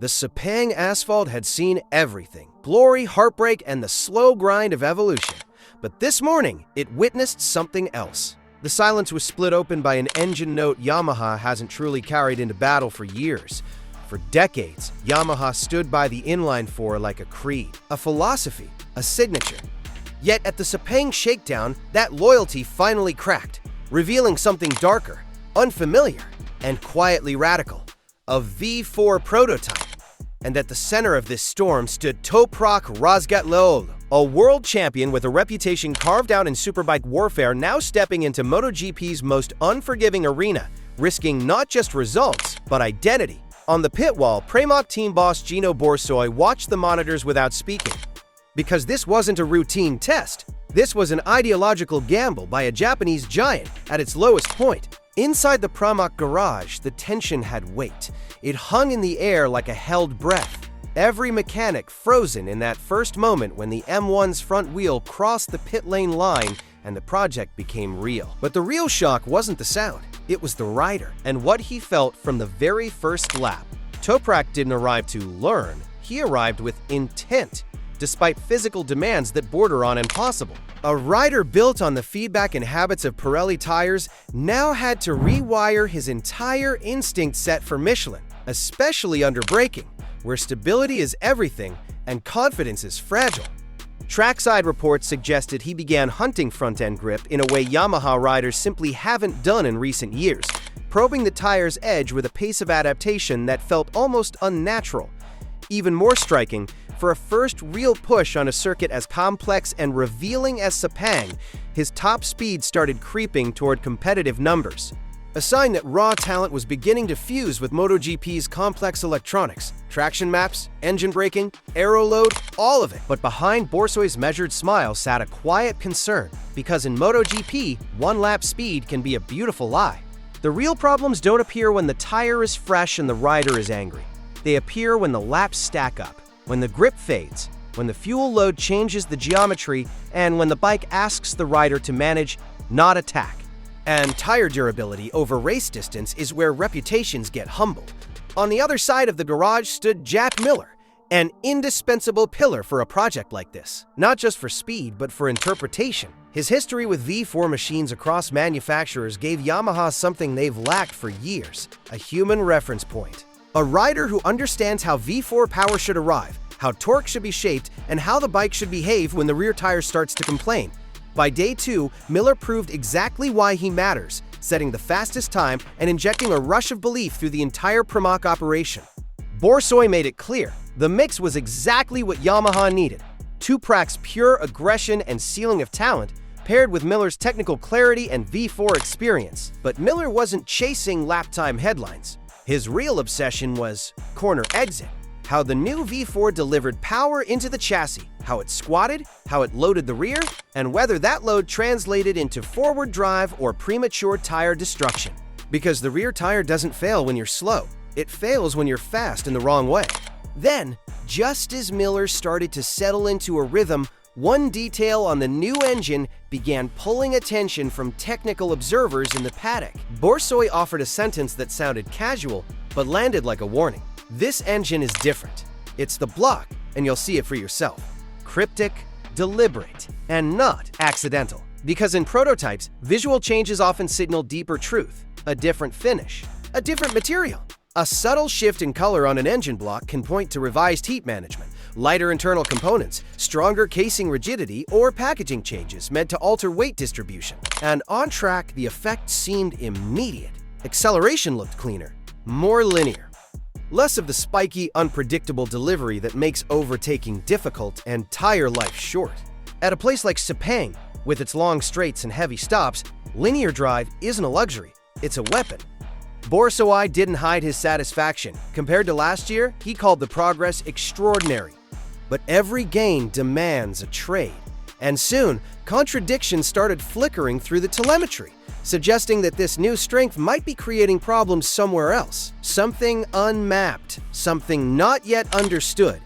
The Sepang asphalt had seen everything: glory, heartbreak, and the slow grind of evolution. But this morning, it witnessed something else. The silence was split open by an engine note Yamaha hasn't truly carried into battle for years. For decades, Yamaha stood by the inline-four like a creed, a philosophy, a signature. Yet at the Sepang shakedown, that loyalty finally cracked, revealing something darker, unfamiliar, and quietly radical: a V4 prototype. And at the center of this storm stood Toprak Razgatlıoğlu, a world champion with a reputation carved out in Superbike warfare, now stepping into MotoGP's most unforgiving arena, risking not just results, but identity. On the pit wall, Pramac team boss Gino Borsoi watched the monitors without speaking. Because this wasn't a routine test. This was an ideological gamble by a Japanese giant at its lowest point. Inside the Pramac garage, the tension had weight. It hung in the air like a held breath. Every mechanic frozen in that first moment when the M1's front wheel crossed the pit lane line and the project became real. But the real shock wasn't the sound. It was the rider and what he felt from the very first lap. Toprak didn't arrive to learn. He arrived with intent, despite physical demands that border on impossible. A rider built on the feedback and habits of Pirelli tires now had to rewire his entire instinct set for Michelin, especially under braking, where stability is everything and confidence is fragile. Trackside reports suggested he began hunting front-end grip in a way Yamaha riders simply haven't done in recent years, probing the tire's edge with a pace of adaptation that felt almost unnatural. Even more striking, for a first real push on a circuit as complex and revealing as Sepang, his top speed started creeping toward competitive numbers. A sign that raw talent was beginning to fuse with MotoGP's complex electronics, traction maps, engine braking, aero load, all of it. But behind Borsoi's measured smile sat a quiet concern, because in MotoGP, one-lap speed can be a beautiful lie. The real problems don't appear when the tire is fresh and the rider is angry. They appear when the laps stack up, when the grip fades, when the fuel load changes the geometry, and when the bike asks the rider to manage, not attack. And tire durability over race distance is where reputations get humbled. On the other side of the garage stood Jack Miller, an indispensable pillar for a project like this, not just for speed, but for interpretation. His history with V4 machines across manufacturers gave Yamaha something they've lacked for years: a human reference point. A rider who understands how V4 power should arrive, how torque should be shaped, and how the bike should behave when the rear tire starts to complain. By day 2, Miller proved exactly why he matters, setting the fastest time and injecting a rush of belief through the entire Pramac operation. Borsoi made it clear, the mix was exactly what Yamaha needed: Toprak's pure aggression and ceiling of talent, paired with Miller's technical clarity and V4 experience. But Miller wasn't chasing lap time headlines. His real obsession was corner exit, how the new V4 delivered power into the chassis, how it squatted, how it loaded the rear, and whether that load translated into forward drive or premature tire destruction. Because the rear tire doesn't fail when you're slow, it fails when you're fast in the wrong way. Then, just as Miller started to settle into a rhythm, one detail on the new engine began pulling attention from technical observers in the paddock. Borsoi offered a sentence that sounded casual, but landed like a warning. This engine is different. It's the block, and you'll see it for yourself. Cryptic, deliberate, and not accidental. Because in prototypes, visual changes often signal deeper truth, a different finish, a different material. A subtle shift in color on an engine block can point to revised heat management, lighter internal components, stronger casing rigidity, or packaging changes meant to alter weight distribution. And on track, the effect seemed immediate. Acceleration looked cleaner, more linear. Less of the spiky, unpredictable delivery that makes overtaking difficult and tire life short. At a place like Sepang, with its long straights and heavy stops, linear drive isn't a luxury, it's a weapon. Borsoi didn't hide his satisfaction. Compared to last year, he called the progress extraordinary. But every gain demands a trade. And soon, contradictions started flickering through the telemetry, suggesting that this new strength might be creating problems somewhere else. Something unmapped, something not yet understood.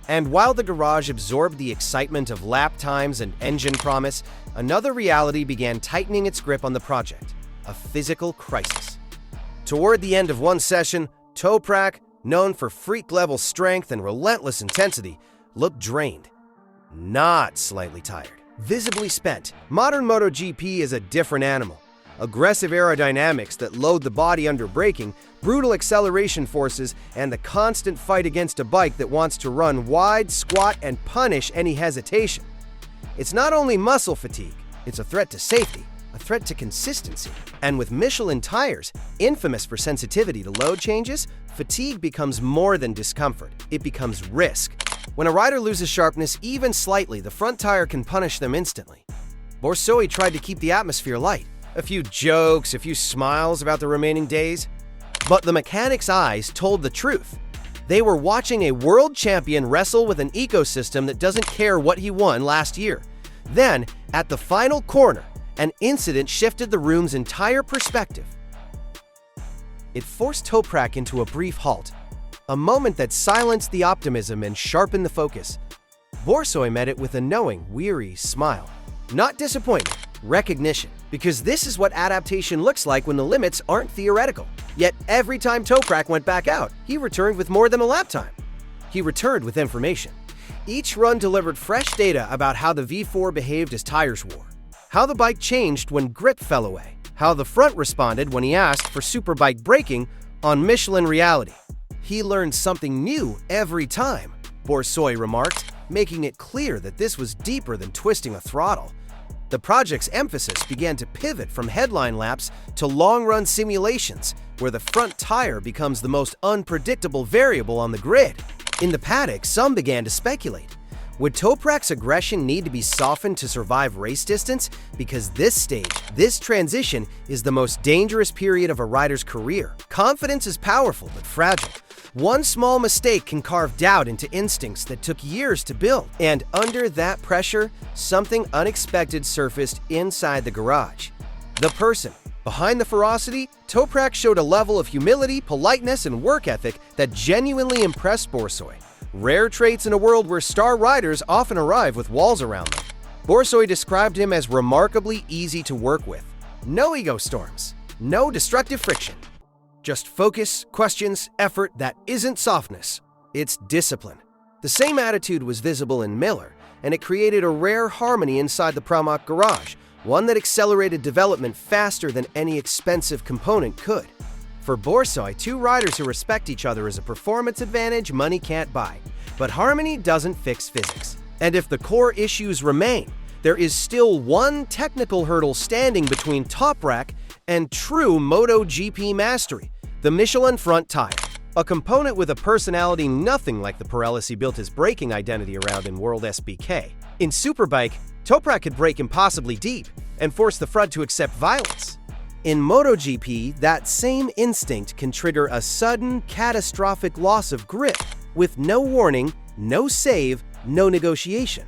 And while the garage absorbed the excitement of lap times and engine promise, another reality began tightening its grip on the project: a physical crisis. Toward the end of one session, Toprak, known for freak-level strength and relentless intensity, looked drained. Not slightly tired. Visibly spent. Modern MotoGP is a different animal. Aggressive aerodynamics that load the body under braking, brutal acceleration forces, and the constant fight against a bike that wants to run wide, squat, and punish any hesitation. It's not only muscle fatigue, it's a threat to safety, a threat to consistency. And with Michelin tires, infamous for sensitivity to load changes, fatigue becomes more than discomfort. It becomes risk. When a rider loses sharpness even slightly, the front tire can punish them instantly. Borsoi tried to keep the atmosphere light. A few jokes, a few smiles about the remaining days. But the mechanic's eyes told the truth. They were watching a world champion wrestle with an ecosystem that doesn't care what he won last year. Then, at the final corner, an incident shifted the room's entire perspective. It forced Toprak into a brief halt, a moment that silenced the optimism and sharpened the focus. Borsoi met it with a knowing, weary smile. Not disappointment, recognition. Because this is what adaptation looks like when the limits aren't theoretical. Yet every time Toprak went back out, he returned with more than a lap time. He returned with information. Each run delivered fresh data about how the V4 behaved as tires wore, how the bike changed when grip fell away, how the front responded when he asked for Superbike braking on Michelin reality. He learned something new every time, Borsoi remarked, making it clear that this was deeper than twisting a throttle. The project's emphasis began to pivot from headline laps to long-run simulations, where the front tire becomes the most unpredictable variable on the grid. In the paddock, some began to speculate. Would Toprak's aggression need to be softened to survive race distance? Because this stage, this transition, is the most dangerous period of a rider's career. Confidence is powerful but fragile. One small mistake can carve doubt into instincts that took years to build. And under that pressure, something unexpected surfaced inside the garage. The person. Behind the ferocity, Toprak showed a level of humility, politeness, and work ethic that genuinely impressed Borsoi. Rare traits in a world where star riders often arrive with walls around them. Borsoi described him as remarkably easy to work with. No ego storms, no destructive friction. Just focus, questions, effort that isn't softness. It's discipline. The same attitude was visible in Miller, and it created a rare harmony inside the Pramac garage, one that accelerated development faster than any expensive component could. For Borsoi, two riders who respect each other is a performance advantage money can't buy. But harmony doesn't fix physics. And if the core issues remain, there is still one technical hurdle standing between Toprak and true MotoGP mastery: the Michelin front tire. A component with a personality nothing like the Pirellis he built his braking identity around in World SBK. In Superbike, Toprak could brake impossibly deep and force the front to accept violence. In MotoGP, that same instinct can trigger a sudden, catastrophic loss of grip with no warning, no save, no negotiation.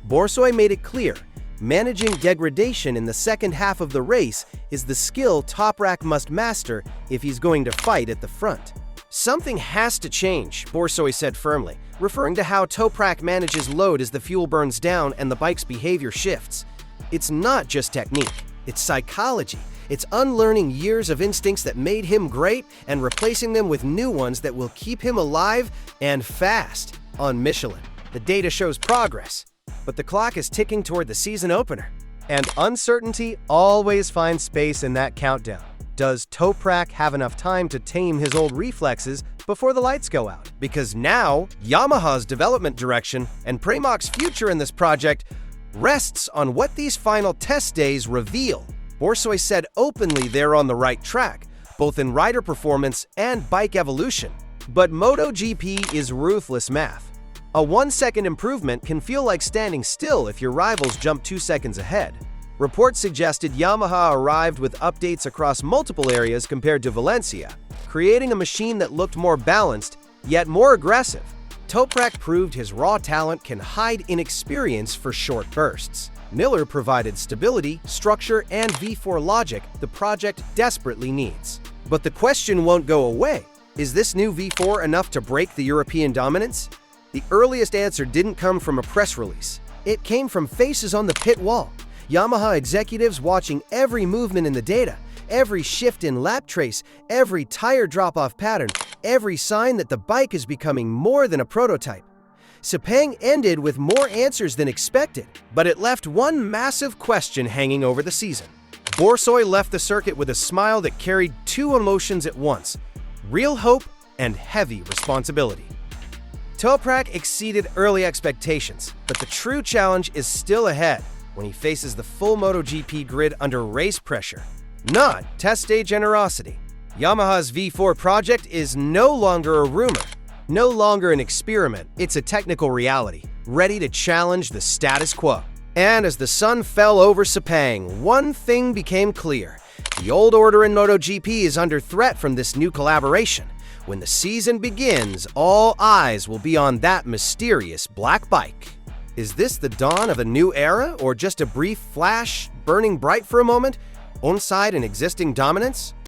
Borsoi made it clear, managing degradation in the second half of the race is the skill Toprak must master if he's going to fight at the front. Something has to change, Borsoi said firmly, referring to how Toprak manages load as the fuel burns down and the bike's behavior shifts. It's not just technique, it's psychology. It's unlearning years of instincts that made him great and replacing them with new ones that will keep him alive and fast on Michelin. The data shows progress, but the clock is ticking toward the season opener. And uncertainty always finds space in that countdown. Does Toprak have enough time to tame his old reflexes before the lights go out? Because now, Yamaha's development direction and Pramac's future in this project rests on what these final test days reveal. Borsoi said openly they're on the right track, both in rider performance and bike evolution. But MotoGP is ruthless math. A 1-second improvement can feel like standing still if your rivals jump 2 seconds ahead. Reports suggested Yamaha arrived with updates across multiple areas compared to Valencia, creating a machine that looked more balanced, yet more aggressive. Toprak proved his raw talent can hide inexperience for short bursts. Miller provided stability, structure, and V4 logic the project desperately needs. But the question won't go away. Is this new V4 enough to break the European dominance? The earliest answer didn't come from a press release. It came from faces on the pit wall, Yamaha executives watching every movement in the data, every shift in lap trace, every tire drop-off pattern, every sign that the bike is becoming more than a prototype. Sepang ended with more answers than expected, but it left one massive question hanging over the season. Borsoi left the circuit with a smile that carried two emotions at once: real hope and heavy responsibility. Toprak exceeded early expectations, but the true challenge is still ahead when he faces the full MotoGP grid under race pressure, not test day generosity. Yamaha's V4 project is no longer a rumor, no longer an experiment. It's a technical reality, ready to challenge the status quo. And as the sun fell over Sepang, one thing became clear. The old order in MotoGP is under threat from this new collaboration. When the season begins, all eyes will be on that mysterious black bike. Is this the dawn of a new era, or just a brief flash, burning bright for a moment, onside an existing dominance?